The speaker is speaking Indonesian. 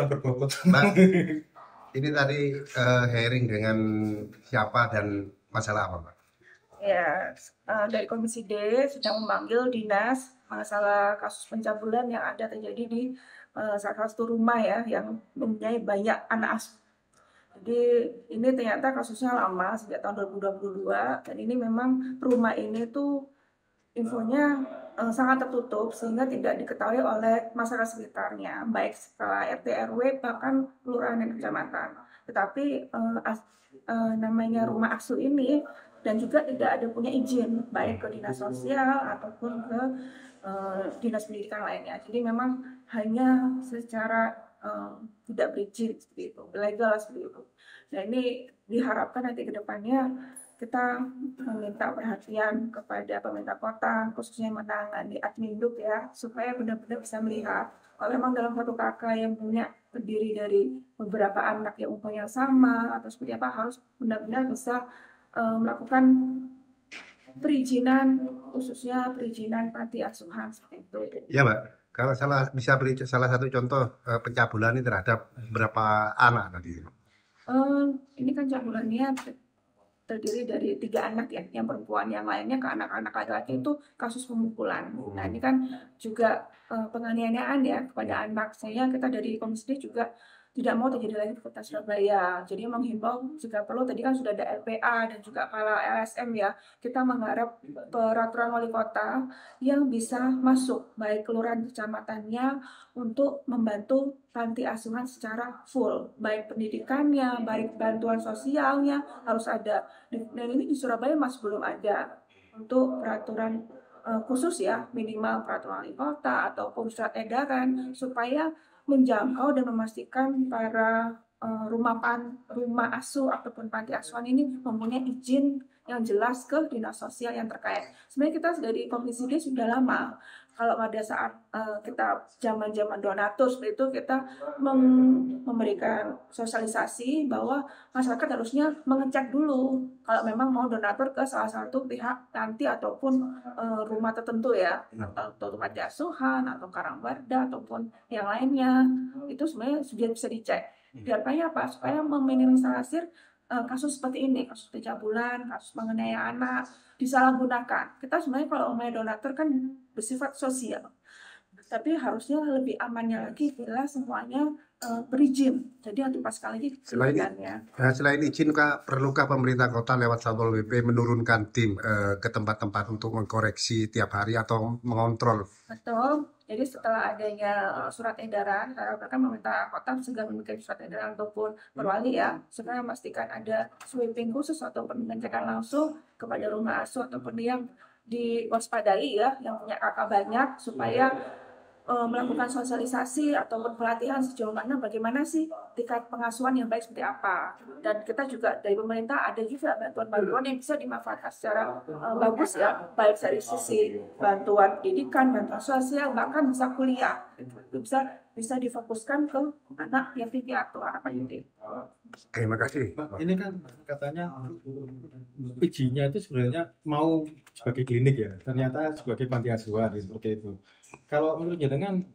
sudah berbobot. Mbak, ini tadi hearing dengan siapa dan masalah apa, Mbak? Ya, dari Komisi D sedang memanggil dinas masalah kasus pencabulan yang ada terjadi di salah satu rumah ya yang mempunyai banyak anak asuh. Jadi ini ternyata kasusnya lama sejak tahun 2022 dan ini memang rumah ini tuh infonya sangat tertutup sehingga tidak diketahui oleh masyarakat sekitarnya, baik setelah RT RW bahkan kelurahan dan kecamatan. Tetapi namanya rumah asuh ini dan juga tidak ada punya izin baik ke dinas sosial ataupun ke dinas pendidikan lainnya. Jadi memang hanya secara tidak berizin seperti itu, ilegal seperti itu. Nah ini diharapkan nanti ke depannya kita meminta perhatian kepada pemerintah kota, khususnya yang menangani adminduk ya, supaya benar-benar bisa melihat kalau memang dalam satu kakak yang punya terdiri dari beberapa anak yang umurnya sama atau seperti apa harus benar-benar bisa melakukan perizinan, khususnya perizinan panti asuhan seperti itu. Ya, Mbak. Kalau bisa beri salah satu contoh pencabulan ini terhadap berapa anak tadi? Ini kan cabulannya terdiri dari 3 anak ya, yang perempuan, yang lainnya ke anak-anak laki-laki itu kasus pemukulan. Nah ini kan juga penganiayaan ya kepada anak. Saya kita dari Komisi D juga tidak mau terjadi lagi di Kota Surabaya. Jadi menghimbau jika perlu tadi kan sudah ada LPA dan juga kalau LSM ya, kita mengharap peraturan wali kota yang bisa masuk baik kelurahan kecamatannya untuk membantu panti asuhan secara full, baik pendidikannya, baik bantuan sosialnya harus ada. Dan ini di Surabaya masih belum ada untuk peraturan khusus ya, minimal peraturan wali kota ataupun surat edaran supaya menjangkau dan memastikan para rumah asuh ataupun panti asuhan ini mempunyai izin yang jelas ke dinas sosial yang terkait. Sebenarnya kita dari Komisi D sudah lama. Kalau pada saat kita zaman-zaman donatur seperti itu kita memberikan sosialisasi bahwa masyarakat harusnya mengecek dulu kalau memang mau donatur ke salah satu pihak panti ataupun rumah tertentu ya, atau panti asuhan atau Karangwarda ataupun yang lainnya itu sebenarnya sudah bisa dicek. Biarnya apa? Supaya meminimalisir kasus seperti ini, kasus pencabulan, kasus menganiaya anak disalahgunakan. Kita sebenarnya kalau namanya donatur kan bersifat sosial, tapi harusnya lebih amannya lagi bila semuanya berizin. Jadi antipas lagi selain izin, perlukah pemerintah kota lewat Satpol PP menurunkan tim ke tempat-tempat untuk mengkoreksi tiap hari atau mengontrol? Betul. Jadi setelah adanya surat edaran, harapkan pemerintah kota segera membuat surat edaran ataupun perwali ya, supaya memastikan ada sweeping khusus atau pengecekan langsung kepada rumah asuh ataupun yang diwaspadai ya, yang punya kakak banyak supaya melakukan sosialisasi ataupun pelatihan sejauh mana bagaimana sih tingkat pengasuhan yang baik seperti apa. Dan kita juga dari pemerintah ada juga bantuan-bantuan yang bisa dimanfaatkan secara bagus ya, baik dari sisi bantuan pendidikan, bantuan sosial, bahkan bisa kuliah. Itu bisa difokuskan ke anak yatim piatu, anak yatim. Terima kasih. Ini kan katanya izinnya itu sebenarnya mau sebagai klinik ya, ternyata sebagai panti asuhan seperti itu. Kalau menurut jenengan